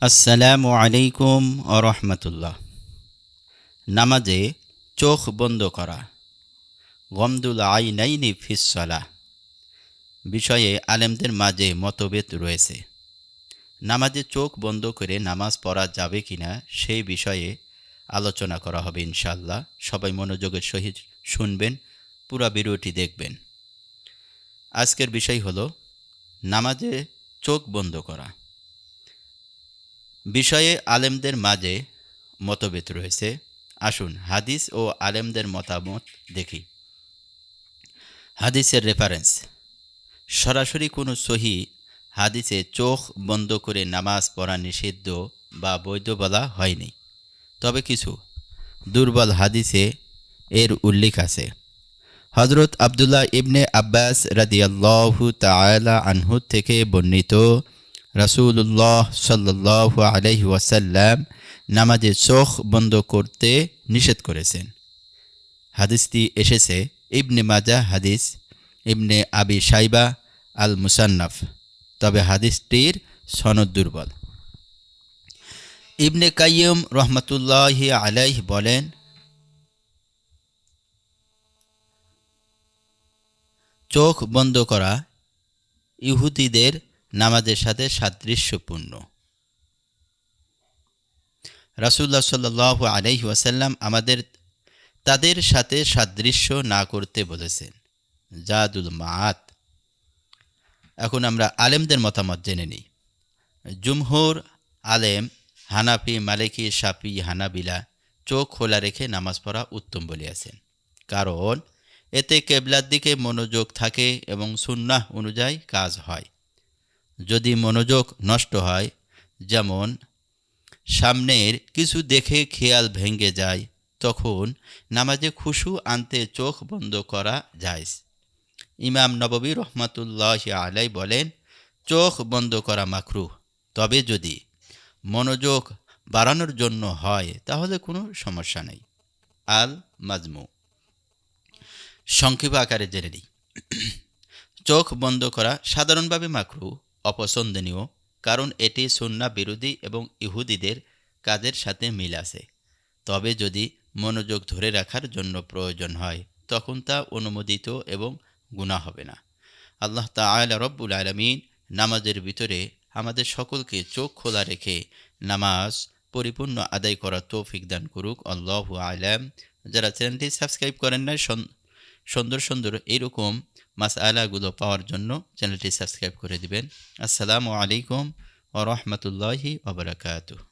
আসসালামু আলাইকুম রহমতুল্লাহ। নামাজে চোখ বন্ধ করা, গমদুল আইনাইনি ফিসসালাহ বিষয়ে আলেমদের মাঝে মতভেদ রয়েছে। নামাজে চোখ বন্ধ করে নামাজ পড়া যাবে কিনা সেই বিষয়ে আলোচনা করা হবে ইনশাআল্লাহ। সবাই মনোযোগের সহিত শুনবেন, পুরো ভিডিওটি দেখবেন। আজকের বিষয় হলো নামাজে চোখ বন্ধ করা বিষয়ে আলেমদের মাঝে মতভেদ রয়েছে। আসুন হাদিস ও আলেমদের মতামত দেখি। হাদিসের রেফারেন্স: সরাসরি কোনো সহি হাদিসে চোখ বন্ধ করে নামাজ পড়া নিষিদ্ধ বা বৈধ বলা হয়নি, তবে কিছু দুর্বল হাদিসে এর উল্লেখ আছে। হজরত আবদুল্লাহ ইবনে আব্বাস রাদিয়াল্লাহু তাআলা আনহু থেকে বর্ণিত, রাসূলুল্লাহ সাল্লাল্লাহু আলাইহি ওয়াসাল্লাম নামাজে চোখ বন্ধ করতে নিষেধ করেছেন। হাদিসটি এসেছে ইবনে মাজাহ হাদিস, ইবনে আবি শাইবা আল মুসান্নাফ, তবে হাদিসটির সনদ দুর্বল। ইবনে কাইয়্যিম রহমাতুল্লাহি আলাইহি বলেন, চোখ বন্ধ করা ইহুদিদের নামাজের সাথে সাদৃশ্যপূর্ণ। রাসূলুল্লাহ সাল্লাল্লাহু আলাইহি ওয়াসাল্লাম আমাদের তাদের সাথে সাদৃশ্য না করতে বলেছেন। জাদুল মাআত। এখন আমরা আলেমদের মতামত জেনে নিই। জুমহুর আলেম হানাফি, মালিকি, শাফি, হানাবিলা চোখ খোলা রেখে নামাজ পড়া উত্তম বলিয়াছেন, কারণ এতে কেবলার দিকে মনোযোগ থাকে এবং সুন্নাহ অনুযায়ী কাজ হয়। যদি মনোযোগ নষ্ট হয়, যেমন সামনের কিছু দেখে খেয়াল ভেঙে যায়, তখন নামাজে খুশু আনতে চোখ বন্ধ করা যায়। ইমাম নববী রহমাতুল্লাহি আলাই বলেন, চোখ বন্ধ করা মাকরুহ, তবে যদি মনোযোগ বাড়ানোর জন্য হয় তাহলে কোনো সমস্যা নেই। আল মাজমু। সংক্ষেপ আকারে জেনে নিই। চোখ বন্ধ করা সাধারণভাবে মাকরুহ, অপছন্দনীয়, কারণ এটি সুন্নাহ বিরোধী এবং ইহুদিদের কাজের সাথে মিল আছে। তবে যদি মনোযোগ ধরে রাখার জন্য প্রয়োজন হয়, তখন তা অনুমোদিত এবং গুনাহ হবে না। আল্লাহ তাআলা রব্বুল আলামিন নামাজের ভিতরে আমাদের সকলকে চোখ খোলা রেখে নামাজ পরিপূর্ণ আদায় করার তৌফিক দান করুক। আল্লাহু আলাম। যারা চ্যানেলটি সাবস্ক্রাইব করেন না, সুন্দর সুন্দর এইরকম মাসআলাগুলো পাওয়ার জন্য চ্যানেলটি সাবস্ক্রাইব করে দিবেন। আসসালামু আলাইকুম ওয়া রাহমাতুল্লাহি ওয়া বারাকাতুহু।